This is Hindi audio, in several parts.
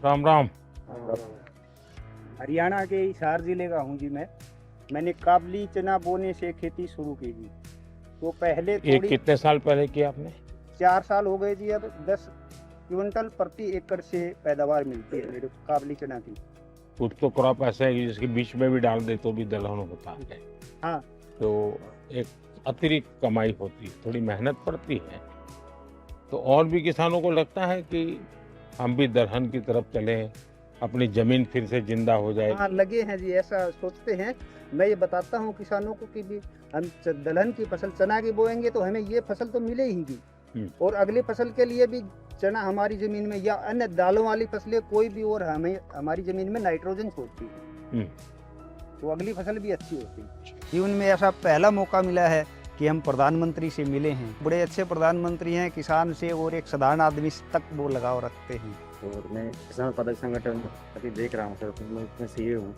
राम राम। हरियाणा के हिसार जिले का हूँ जी मैंने काबली चना बोने से खेती शुरू की जी। तो पहले ये थोड़ी कितने साल पहले किया आपने? 4 साल हो गए जी। अब 10 क्विंटल प्रति एकड़ से पैदावार मिलती है मेरे को काबली चना की। कुछ तो क्रॉप ऐसा है कि जिसके बीच में भी डाल दे तो भी दलहन होता है। हाँ। तो एक अतिरिक्त कमाई होती है, थोड़ी मेहनत पड़ती है। तो और भी किसानों को लगता है कि हम भी दलहन की तरफ चलें, अपनी जमीन फिर से जिंदा हो जाए। हाँ, लगे हैं जी, ऐसा सोचते हैं। मैं ये बताता हूँ किसानों को कि भी हम दलहन की फसल चना की बोएंगे तो हमें ये फसल तो मिले ही और अगली फसल के लिए भी चना हमारी जमीन में या अन्य दालों वाली फसलें कोई भी और हमें हमारी जमीन में नाइट्रोजन छोड़ती है, तो अगली फसल भी अच्छी होती है। जीवन में ऐसा पहला मौका मिला है कि हम प्रधानमंत्री से मिले हैं। बड़े अच्छे प्रधानमंत्री हैं, किसान से और एक साधारण आदमी तक वो लगाव रखते हैं। और मैं किसान उत्पादक संगठन अभी देख रहा हूँ सर, तो मैं इसमें सीए हूँ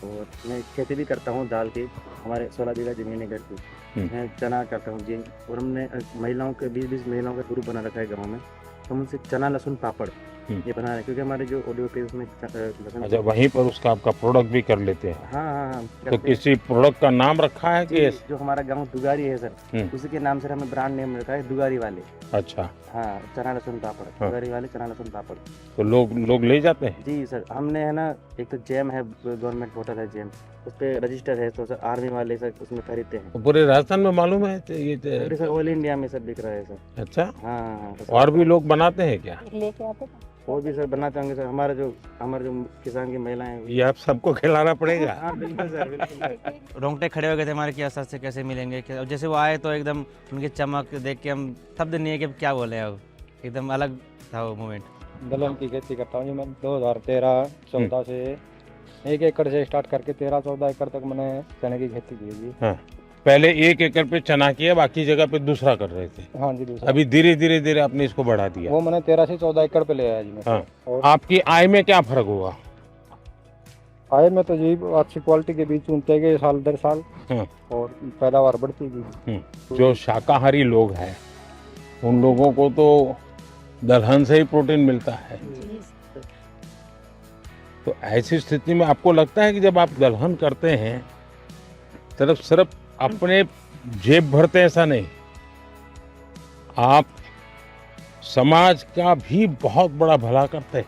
और मैं खेती भी करता हूँ दाल की। हमारे 16 बीघा जमीन है घर की। मैं चना करता हूँ जी। और हमने महिलाओं के 20 महिलाओं का ग्रुप बना रखा है गाँव में। तो हम उनसे चना लहसुन पापड़ ये बना रहे हैं, क्योंकि हमारे जो ऑडियो पे उसमें अच्छा, वहीं पर उसका आपका प्रोडक्ट भी कर लेते हैं? हाँ। तो किसी प्रोडक्ट का नाम रखा है कि जो हमारा गाँव दुगारी है सर, उसी के नाम से हमें ब्रांड नेम रखा है दुगारी वाले। अच्छा। हाँ, चना लहसुन पापड़। दुगारी वाले चना लहसुन पापड़। तो लोग ले जाते हैं? जी सर, हमने है ना, एक तो जैम है, गवर्नमेंट पोर्टल है जैम, उस पर रजिस्टर है, तो सर आर्मी वाले सर उसमें खरीदते हैं। तो पूरे राजस्थान में मालूम है ये सर ऑल इंडिया में सब बिक रहा है सर। अच्छा। हाँ। और भी लोग बनाते हैं क्या? लेके आते और भी सर बनाते होंगे सर। हमारे जो किसान की महिलाएं ये आप सबको खिलाना पड़ेगा। हाँ बिल्कुल सर, बिल्कुल। रोंगटे खड़े हो गए थे हमारे कि असर से कैसे मिलेंगे। और जैसे वो आए तो एकदम उनकी चमक देख के हम शब्द नहीं है कि क्या बोले, अब एकदम अलग था वो मोमेंट। दलहन की खेती करता हूँ जी मैं 2013-14 से 1 एकड़ से स्टार्ट करके 13-14 एकड़ तक मैंने चने की खेती की जी। हाँ। पहले 1 एकड़ पे चना किया, बाकी जगह पे दूसरा कर रहे थे? हाँ जी, दूसरा। अभी धीरे आपने इसको बढ़ा दिया? वो मैंने 13 से 14 एकड़ पे ले आया जी मैं। हाँ। और आपकी आय में क्या फर्क हुआ? आय में तो जी अच्छी क्वालिटी के बीज चुनते गए साल दर साल। हाँ। और पैदावार बढ़ती गई। जो शाकाहारी लोग हैं उन लोगों को तो दलहन से ही प्रोटीन मिलता है। तो ऐसी स्थिति में आपको लगता है कि जब आप दलहन करते हैं सिर्फ अपने जेब भरते, ऐसा नहीं, आप समाज का भी बहुत बड़ा भला करते हैं।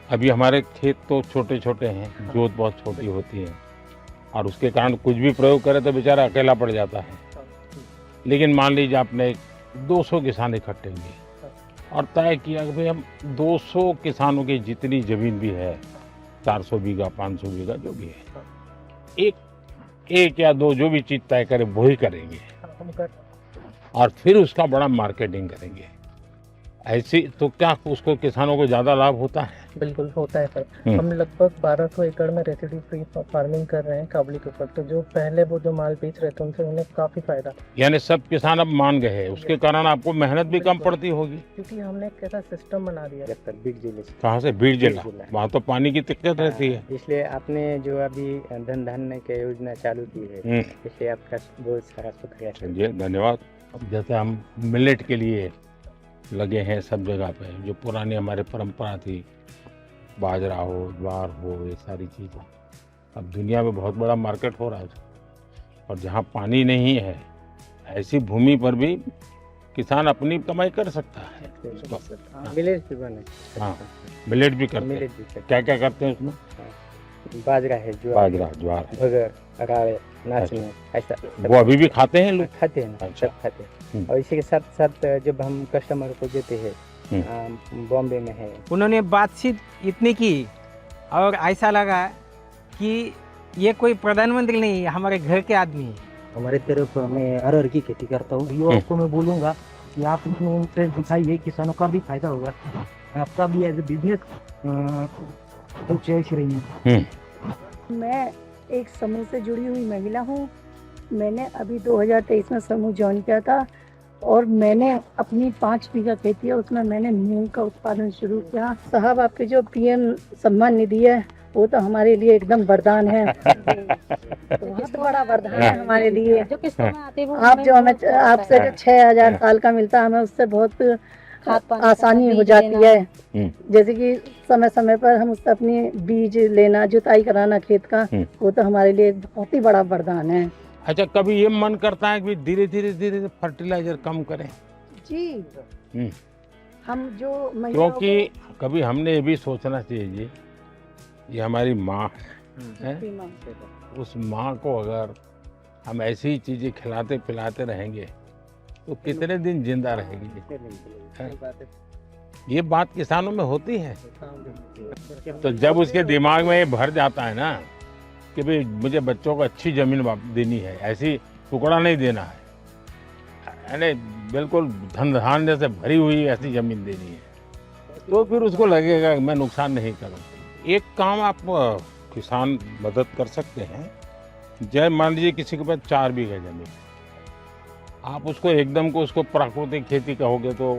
अभी हमारे खेत तो छोटे छोटे हैं, जोत बहुत छोटी होती है और उसके कारण कुछ भी प्रयोग करे तो बेचारा अकेला पड़ जाता है। लेकिन मान लीजिए आपने 200 किसान इकट्ठे किए और तय किया कि भाई हम 200 किसानों की जितनी जमीन भी है, 400 बीघा 500 बीघा जो भी है, एक या दो जो भी चीज तय करे वही करेंगे और फिर उसका बड़ा मार्केटिंग करेंगे। ऐसी तो क्या उसको किसानों को ज्यादा लाभ होता है? बिल्कुल होता है सर। हम लगभग 1200 एकड़ में रेसिड्यू फ्री फार्मिंग कर रहे हैं काबली के ऊपर। तो जो पहले वो जो माल बेच रहे थे उनसे उन्हें काफी फायदा। यानी सब किसान अब मान गए हैं, उसके कारण आपको मेहनत भी कम पड़ती होगी, क्योंकि हमने एक ऐसा सिस्टम बना दिया। बीट जिले से। कहाँ से? बीड़ जिला। वहाँ तो पानी की दिक्कत रहती है। इसलिए आपने जो अभी धन धान्य की योजना चालू की है, इसलिए आपका बहुत सारा शुक्रिया। चलिए, धन्यवाद। अब जैसे हम मिलेट के लिए लगे हैं सब जगह पे, जो पुरानी हमारे परंपरा थी, बाजरा हो, ज्वार हो, ये सारी चीज़ें, अब दुनिया में बहुत बड़ा मार्केट हो रहा है। और जहाँ पानी नहीं है ऐसी भूमि पर भी किसान अपनी कमाई कर सकता है। मिलेट भी बने। हाँ, मिलेट भी करते हैं। क्या क्या करते हैं उसमें? बाजरा है, बाजरा, ज्वार, भगर, अरारे, नाचनी, ऐसा वो अभी भी खाते हैं लोग? खाते हैं। अच्छा। सब खाते हैं। और इसी के साथ साथ जब हम कस्टमर को देते हैं, बॉम्बे में है, उन्होंने बातचीत इतनी की और ऐसा लगा कि ये कोई प्रधानमंत्री नहीं है, हमारे घर के आदमी है। हमारे तरफ मैं अरहर की खेती करता हूँ। युवाओं को मैं बोलूँगा कि आप इसमें इंटरेस्ट दिखाइए, किसानों का भी फायदा होगा, आपका भी एज ए बिजनेस सोच रही है। मैं एक समूह से जुड़ी हुई महिला हूँ। मैंने अभी 2023 में समूह ज्वाइन किया था और मैंने अपनी 5 बीघा खेती है, उसमें मैंने मूंग का उत्पादन शुरू किया। साहब, आपके जो पीएम सम्मान निधि है वो तो हमारे लिए एकदम वरदान है। बहुत बड़ा वरदान है हमारे लिए। जो किस्तों में आते हैं, आप जो हमें आपसे जो 6000 साल का मिलता है, हमें उससे बहुत खाद पानी आसानी का हो बीज जाती लेना। है। जैसे कि समय समय पर हम उससे अपने बीज लेना, जुताई कराना खेत का, वो तो हमारे लिए एक बहुत ही बड़ा वरदान है। अच्छा, कभी ये मन करता है कि धीरे धीरे फर्टिलाइजर कम करें? जी, हम्म। हम जो महिलाओं क्योंकि कभी हमने ये भी सोचना चाहिए जी, ये हमारी माँ है, को उस माँ को अगर हम ऐसी ही चीजें खिलाते पिलाते रहेंगे तो कितने दिन जिंदा रहेगी? है? ये बात किसानों में होती है। तो जब उसके दिमाग में ये भर जाता है ना कि भाई मुझे बच्चों को अच्छी जमीन देनी है, ऐसी टुकड़ा नहीं देना है, यानी बिल्कुल धन धान्य से भरी हुई ऐसी जमीन देनी है, तो फिर उसको लगेगा कि मैं नुकसान नहीं करूँ। एक काम आप किसान मदद कर सकते हैं। जय मान लीजिए किसी के पास 4 बीघा जमीन, आप उसको एकदम को उसको प्राकृतिक खेती कहोगे तो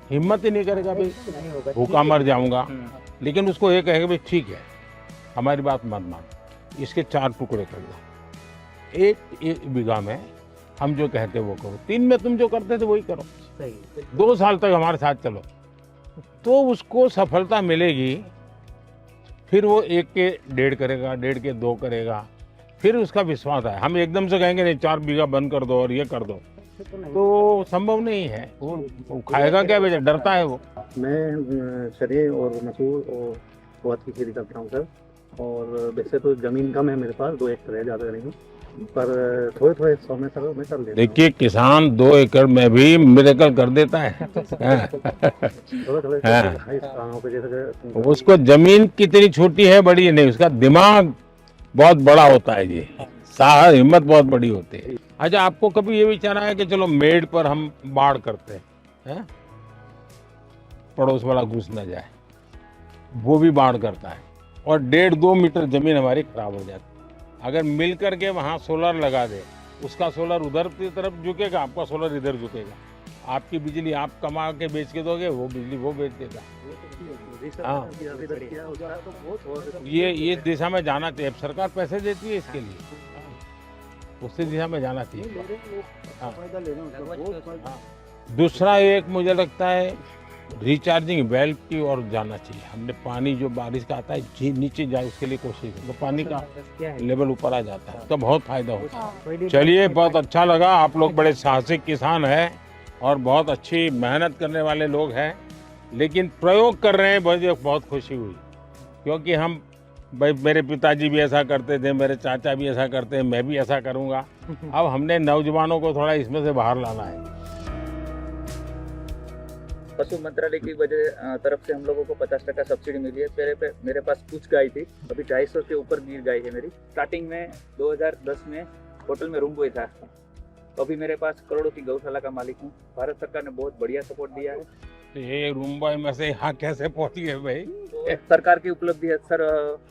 हिम्मत ही नहीं करेगा, भाई भूखा मर जाऊंगा। लेकिन उसको ये कहेगा भाई ठीक है, हमारी बात मत मान, इसके 4 टुकड़े कर दो, एक बीघा में हम जो कहते वो करो, 3 में तुम जो करते थे वही करो, 2 साल तक हमारे साथ चलो, तो उसको सफलता मिलेगी। फिर वो 1 के 1.5 करेगा, 1.5 के 2 करेगा, फिर उसका विश्वास है। हम एकदम से कहेंगे नहीं 4 बीघा बंद कर दो और ये कर दो, तो संभव नहीं है। वो खाएगा क्या, बेटा डरता है वो। मैं चने और मसूर और उड़द की खेती करता हूँ सर। और वैसे तो ज़मीन कम है मेरे पास, 2 एकड़ है, ज़्यादा नहीं, पर थोड़े थोड़े 100 में सर मैं कर लेता हूँ। देखिए किसान 2 एकड़ में भी मिरेकल कर देता है। थोड़े थोड़े स्थानों पे जैसे उसको जमीन कितनी छोटी है बड़ी नहीं, उसका दिमाग बहुत बड़ा होता है जी, साहस हिम्मत बहुत बड़ी होती है। अच्छा, आपको कभी ये विचार आया कि चलो मेड पर हम बाढ़ करते हैं, पड़ोस वाला घुस न जाए, वो भी बाढ़ करता है और 1.5-2 मीटर जमीन हमारी खराब हो जाती है। अगर मिल करके वहाँ सोलर लगा दे, उसका सोलर उधर की तरफ झुकेगा, आपका सोलर इधर झुकेगा, आपकी बिजली आप कमा के बेच के दोगे, वो बिजली वो बेच देगा। हाँ, ये दिशा में जाना चाहिए। अब सरकार पैसे देती है इसके लिए, उसी दिशा में जाना चाहिए। हाँ। दूसरा एक मुझे लगता है रिचार्जिंग वेल की ओर जाना चाहिए। हमने पानी जो बारिश का आता है नीचे जाए उसके लिए कोशिश करें, तो पानी का लेवल ऊपर आ जाता है, तो बहुत फायदा होता है। चलिए, बहुत अच्छा लगा, आप लोग बड़े साहसिक किसान हैं और बहुत अच्छी मेहनत करने वाले लोग हैं, लेकिन प्रयोग कर रहे हैं, मुझे बहुत खुशी हुई। क्योंकि हम भाई, मेरे पिताजी भी ऐसा करते थे, मेरे चाचा भी ऐसा करते हैं, मैं भी ऐसा करूँगा। अब हमने नौजवानों को थोड़ा इसमें से बाहर लाना है। पशु मंत्रालय की वजह तरफ से हम लोगों को 50% सब्सिडी मिली है। मेरे पास कुछ गाय थी, अभी 250 के ऊपर गिर गाय है मेरी। स्टार्टिंग में 2010 में होटल में रूम बॉय था, तो अभी मेरे पास करोड़ों की गौशाला का मालिक हूँ। भारत सरकार ने बहुत बढ़िया सपोर्ट दिया है। तो ये रूम बॉय में से यहाँ कैसे पहुँच गए भाई? तो सरकार की उपलब्धि है सर।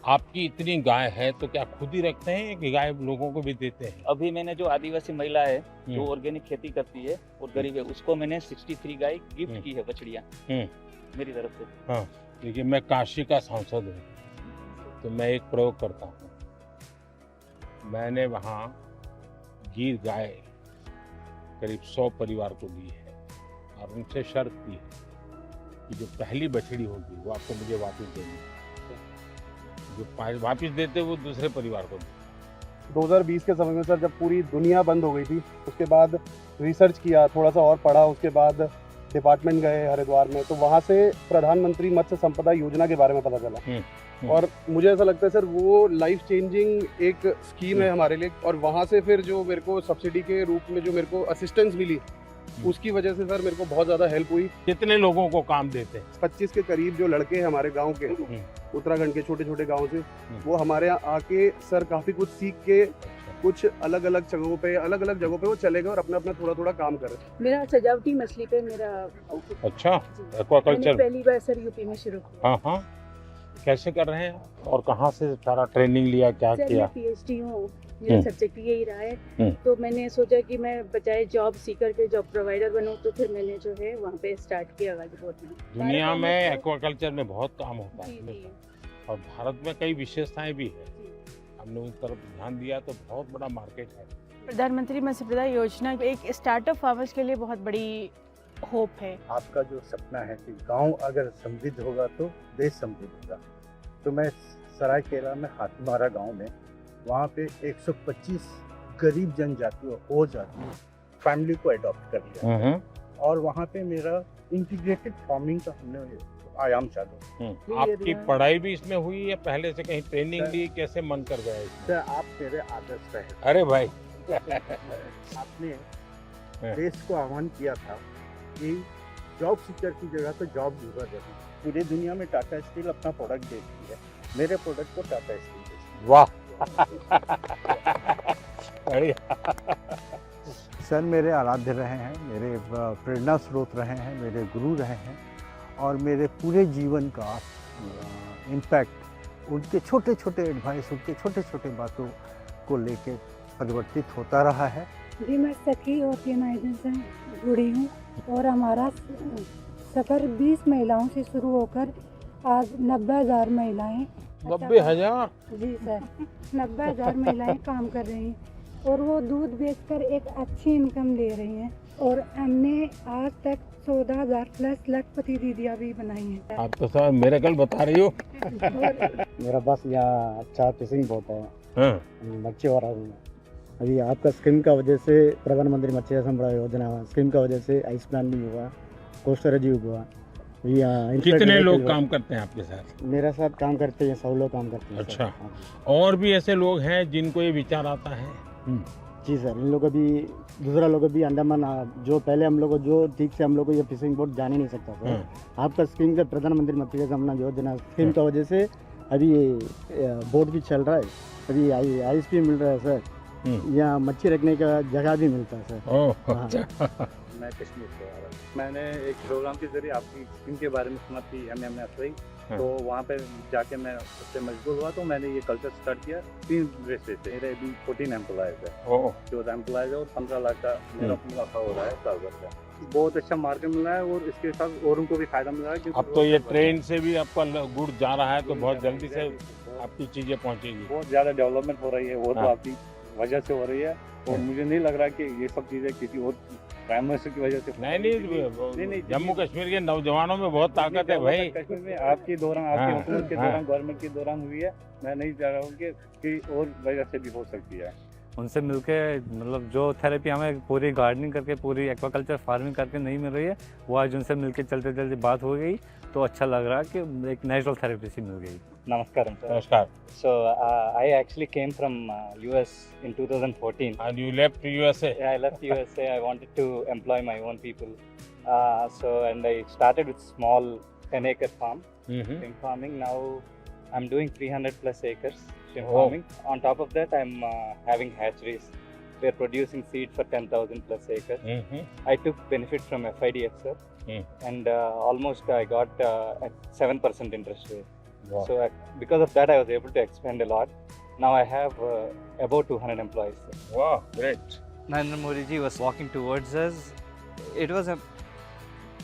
आपकी इतनी गाय है तो क्या खुद ही रखते हैं कि गाय लोगों को भी देते हैं? अभी मैंने जो आदिवासी महिला है जो ऑर्गेनिक खेती करती है और गरीब है, उसको मैंने 63 गाय गिफ्ट की है, बछड़ियाँ मेरी तरफ से। हाँ, देखिए मैं काशी का सांसद हूँ, तो मैं एक प्रयोग करता हूँ। मैंने वहाँ गिर गाय करीब 100 परिवार को दी है और उनसे शर्त की है कि जो पहली बछड़ी होगी वो आपको मुझे वापस देनी है, जो वापस देते वो दूसरे परिवार को देते। 2020 के समय में सर, जब पूरी दुनिया बंद हो गई थी, उसके बाद रिसर्च किया, थोड़ा सा और पढ़ा, उसके बाद डिपार्टमेंट गए हरिद्वार में, तो वहाँ से प्रधानमंत्री मत्स्य संपदा योजना के बारे में पता चला। और मुझे ऐसा लगता है सर, वो लाइफ चेंजिंग एक स्कीम है हमारे लिए। और वहाँ से फिर जो मेरे को सब्सिडी के रूप में जो मेरे को असिस्टेंस मिली, उसकी वजह से सर मेरे को बहुत ज़्यादा हेल्प हुई। कितने लोगों को काम देते हैं? 25 के करीब जो लड़के हैं हमारे गांव के, उत्तराखंड के छोटे छोटे गांव से, वो हमारे यहाँ आके सर काफ़ी कुछ सीख के कुछ अलग अलग जगहों पे वो चले गए और अपना थोड़ा थोड़ा काम कर रहे हैं। मेरा सजावटी मछली पे मेरा अच्छा, एक्वाकल्चर पहली बार सर यूपी में शुरू किया। हाँ हाँ, कैसे कर रहे हैं और कहाँ से सारा ट्रेनिंग लिया, क्या सर किया? मैं PhD हूँ, मेरा सब्जेक्ट यही रहा है। तो मैंने सोचा कि मैं बजाय जॉब सीकर के जॉब प्रोवाइडर बनूं, तो फिर मैंने जो है वहाँ पे स्टार्ट किया गाजीपुर में। दुनिया में एक्वाकल्चर में बहुत काम होता है और भारत में कई विशेषताएं भी है। हमने उस तरफ ध्यान दिया तो बहुत बड़ा मार्केट है। प्रधानमंत्री मत्स्य संपदा योजना एक स्टार्टअप फार्मर्स के लिए बहुत बड़ी होप है। आपका जो सपना है कि गांव अगर समृद्ध होगा तो देश समृद्ध होगा, तो मैं सरायकेला में हाथीमारा गांव में वहाँ पे 125 गरीब जनजातियों हो जाती फैमिली को अडॉप्ट कर लिया और वहाँ पे मेरा इंटीग्रेटेड फार्मिंग का हमने आयाम चालू। आपकी पढ़ाई भी इसमें हुई या पहले से कहीं ट्रेनिंग ली, कैसे मन कर गया इसमें? सर आप मेरे आदर्श रहे। अरे भाई आपने देश को आह्वान किया था कि जॉब सीकर की जगह तो जॉब ढूंढा जाए। पूरी दुनिया में टाटा स्टील अपना प्रोडक्ट बेचती है, मेरे प्रोडक्ट को टाटा स्टील बेचती है। वाह सर मेरे आराध्य रहे हैं, मेरे प्रेरणा स्रोत रहे हैं, मेरे गुरु रहे हैं और मेरे पूरे जीवन का इम्पैक्ट उनके छोटे छोटे एडवाइस, उनके छोटे छोटे बातों को लेके परिवर्तित होता रहा है। जी मैं सखी ऑर्गेनाइजेशन से जुड़ी हूँ और हमारा सफ़र 20 महिलाओं से शुरू होकर आज 90,000 महिलाएं 90,000 जी सर 90,000 महिलाएं काम कर रही हैं और वो दूध बेचकर एक अच्छी इनकम ले रही हैं और हमने आज तक 14,000 प्लस लखपति दीदियाँ भी बनाई हैं। आप तो सब मेरेकल बता रही हो। मेरा बस यहाँ अच्छा फिशिंग बोट है, हाँ। मच्छी हो रहा हूँ। अभी आपका स्कीम का वजह से प्रधानमंत्री मत्स्य संपदा योजना स्कीम का वजह से आइस प्लांटिंग हुआ, कोस्टर अजीव हुआ। कितने लोग काम करते हैं आपके साथ? मेरे साथ काम करते हैं 100 लोग काम करते हैं। अच्छा, और भी ऐसे लोग हैं जिनको ये विचार आता है? जी सर, इन लोगों भी दूसरा लोग भी अंडमान जो पहले हम लोग को जो ठीक से हम लोग को ये फिशिंग बोट जान ही नहीं सकता सर। आपका स्कीम का प्रधानमंत्री मत्स्य संपदा योजना स्कीम का वजह से अभी ये बोट भी चल रहा है, अभी आइस भी मिल रहा है सर, यहाँ मच्छी रखने का जगह भी मिलता है सर। मैं कश्मीर से आ रहा हूँ। मैंने एक प्रोग्राम के जरिए आपकी स्कीम के बारे में सुना थी एमएम असरई, तो वहाँ पे जाके मैं उससे मजबूर हुआ, तो मैंने ये कल्चर स्टार्ट किया 3 रेसे से। मेरे अभी 14 एम्प्लॉयज़ है, 14 एम्प्लॉयज़ है और 15 लाख का मेरा मुनाफा हो रहा है साल भर का। बहुत अच्छा मार्केट मिल रहा है और इसके साथ औरों को भी फायदा मिल रहा है। अब तो ये ट्रेन से भी आपका गुड़ जा रहा है तो बहुत जल्दी से आपकी चीजें पहुँचेगी। बहुत ज़्यादा डेवलपमेंट हो रही है, वो तो आपकी वजह से हो रही है और मुझे नहीं लग रहा कि ये सब चीज़ें किसी और प्राइम मिनिस्टर की वजह से। नहीं, जम्मू कश्मीर के नौजवानों में बहुत ताकत है भाई। कश्मीर में आपकी दौरान, आपकी हुकूमत के दौरान, गवर्नमेंट के दौरान हुई है। मैं नहीं चाह रहा हूँ कि और वजह से भी हो सकती है। उनसे मिलके मतलब जो थेरेपी हमें पूरी गार्डनिंग करके, पूरी एक्वाकल्चर फार्मिंग करके नहीं मिल रही है, वो आज उनसे मिलके चलते चलते बात हो गई तो अच्छा लग रहा है कि एक नेचुरल थेरेपी सी मिल गई। Namaskaram, sir. Namaskar. So I actually came from US in 2014. And you left USA? Yeah, I left USA. I wanted to employ my own people. And I started with small 10-acre farm, shrimp farming. Now I'm doing 300 plus acres shrimp farming. On top of that, I'm having hatcheries. We're producing seed for 10,000 plus acres. I took benefit from FIDF, sir. And almost I got 7% interest rate. Wow. So because of that, I was able to expand a lot. Now I have about 200 employees. Wow, great. Narendra Modi ji was walking towards us. It was a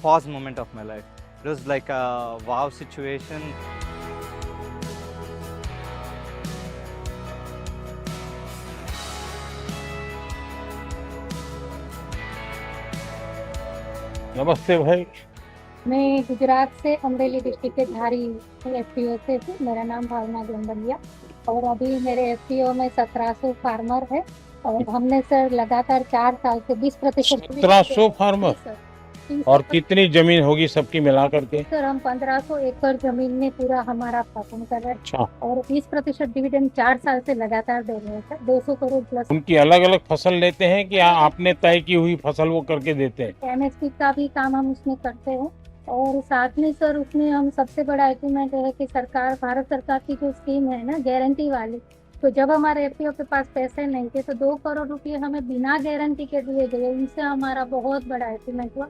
pause moment of my life. It was like a wow situation. नमस्ते भाई। मैं गुजरात से अमरेली डिस्ट्रिक्ट के धारी एफपीओ से हूँ। मेरा नाम भावना गंबलिया और अभी मेरे एफपीओ में 1700 फार्मर है और हमने सर लगातार 4 साल से 20% 1700 फार्मर और कितनी जमीन होगी सबकी मिला करके? सर हम 1500 एकड़ जमीन में पूरा हमारा फसल कर रहे हैं। अच्छा। और 20% डिविडेंड 4 साल से लगातार दे रहे हैं सर, 200 करोड़ प्लस। उनकी अलग अलग फसल लेते हैं कि आपने तय की हुई फसल वो करके देते हैं? एमएसपी का भी काम हम उसमें करते हैं और साथ में सर उसमें हम सबसे बड़ा अचीवमेंट है कि सरकार, भारत सरकार की जो स्कीम है ना गारंटी वाली, तो जब हमारे एफपीओ के पास पैसे नहीं थे तो 2 करोड़ रुपए हमें बिना गारंटी के दिए गए। उनसे हमारा बहुत बड़ा अचीवमेंट हुआ।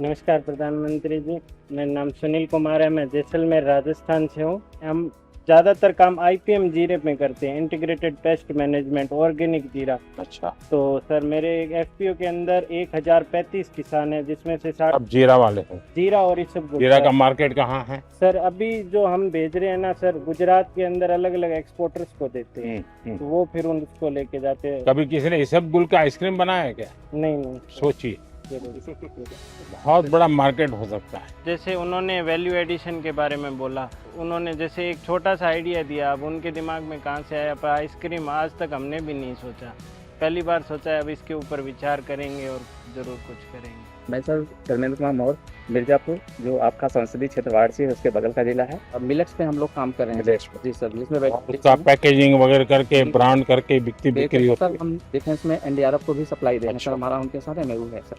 नमस्कार प्रधानमंत्री जी, मेरा नाम सुनील कुमार है, मैं जैसलमेर राजस्थान से हूँ। हम ज़्यादातर काम आईपीएम जीरे में करते हैं, इंटीग्रेटेड पेस्ट मैनेजमेंट, ऑर्गेनिक जीरा। अच्छा। तो सर मेरे एफपीओ के अंदर 1035 किसान हैं, जिसमें से 60 अब जीरा वाले हैं। जीरा और इसबगोल। जीरा का मार्केट कहाँ है सर? अभी जो हम भेज रहे हैं ना सर, गुजरात के अंदर अलग अलग एक्सपोर्टर्स को देते हैं, तो वो फिर उनको लेके जाते हैं। कभी किसी ने इसबगोल का आइसक्रीम बनाया है क्या? नहीं। सोचिए, बहुत बड़ा मार्केट हो सकता है। जैसे उन्होंने वैल्यू एडिशन के बारे में बोला, उन्होंने जैसे एक छोटा सा आइडिया दिया, अब उनके दिमाग में कहाँ से आया, पर आइसक्रीम आज तक हमने भी नहीं सोचा, पहली बार सोचा है। अब इसके ऊपर विचार करेंगे और ज़रूर कुछ करेंगे। मैं सर धर्मेंद्र कुमार मौर्य, मिर्जापुर, जो आपका संसदीय क्षेत्र वाराणसी है उसके बगल का जिला है। अब मिलेट्स पे हम लोग काम कर रहे हैं। जी सर, जिसमें उसका पैकेजिंग वगैरह करके ब्रांड करके बिक्री होती सर हम डिफेंस में NDRF को भी सप्लाई दे रहे हैं सर, हमारा उनके साथ MOU है सर।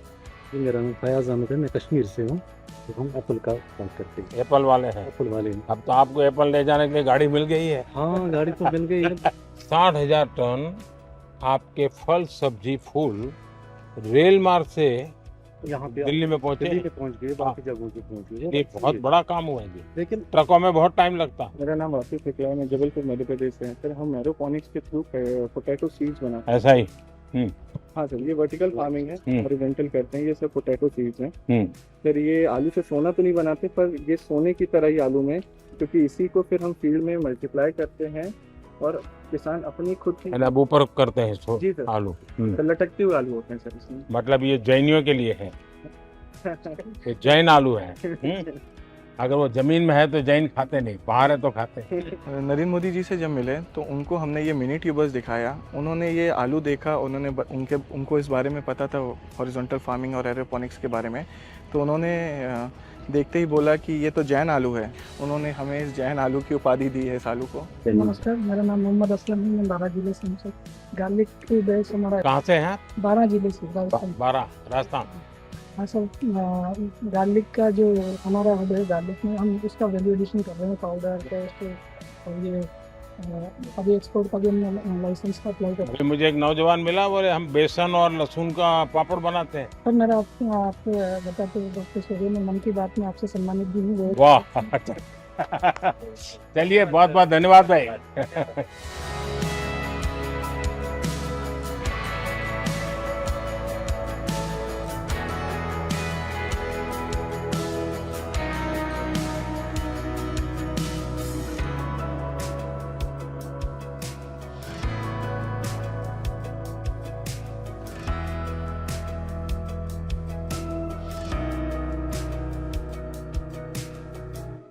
मेरा नाम फयाज अहमद है, मैं कश्मीर से हूँ, तो हम एप्पल का काम करते हैं। एप्पल वाले हैं। एप्पल वाले हैं। अब तो आपको एप्पल ले जाने के लिए गाड़ी मिल गई है। हाँ, गाड़ी तो मिल गई है। 60,000 टन आपके फल सब्जी फूल रेल मार्ग से यहाँ पे दिल्ली में पहुंचे। दिल्ली में पहुंच गए, बाकी जगहों पे पहुंच गए। ये बहुत बड़ा काम हुआ है जी, लेकिन ट्रकों में बहुत टाइम लगता है। मेरा नाम आसिफ इकरा है, मैं जबलपुर मध्य प्रदेश से। सर हम एरोपोनिक्स के थ्रू पोटैटो सीड्स बनाते हैं। ऐसा ही। हाँ सर, ये वर्टिकल फार्मिंग है, हॉरिजॉन्टल करते हैं। ये सब पोटैटो सीड्स हैं हम्म। सर। ये आलू से सोना तो नहीं बनाते, पर ये सोने की तरह ही आलू में, क्योंकि इसी को फिर हम फील्ड में मल्टीप्लाई करते हैं और किसान अपनी खुद की अब ऊपर करते हैं जी सर, आलू। तो लटकते हुए आलू होते हैं सर इसमें। मतलब ये जैनियों के लिए है, ये जैन आलू है। अगर वो जमीन में है तो जैन खाते नहीं, बाहर है तो खाते हैं। नरेंद्र मोदी जी से जब मिले तो उनको हमने ये मिनी ट्यूबर्स दिखाया, उन्होंने ये आलू देखा, उनको इस बारे में पता था हॉरिजॉन्टल फार्मिंग और एरोपोनिक्स के बारे में, तो उन्होंने देखते ही बोला कि ये तो जैन आलू है। उन्होंने हमें इस जैन आलू की उपाधि दी है इस आलू को। नमस्कार, मेरा नाम मोहम्मद असलम है, मैं 12 जिले से हूँ सर। गार्लिक की बेस हमारा कहाँ से हैं आप? 12 जिले से, राजस्थान। 12 राजस्थान। हाँ सर, गार्लिक का जो हमारा हब है, गार्लिक में हम उसका वैल्यू एडिशन कर रहे हैं, पाउडर, पेस्ट, और ये अभी एक्सपोर्ट का भी हम लाइसेंस का अप्लाई कर रहे हैं। मुझे एक नौजवान मिला, बोले हम बेसन और लहसुन का पापड़ बनाते हैं। सर मेरा आपको बताते हुए डॉक्टर सूर्य में मन की बात में आपसे सम्मानित भी हूँ। वाह, चलिए बहुत बहुत धन्यवाद भाई।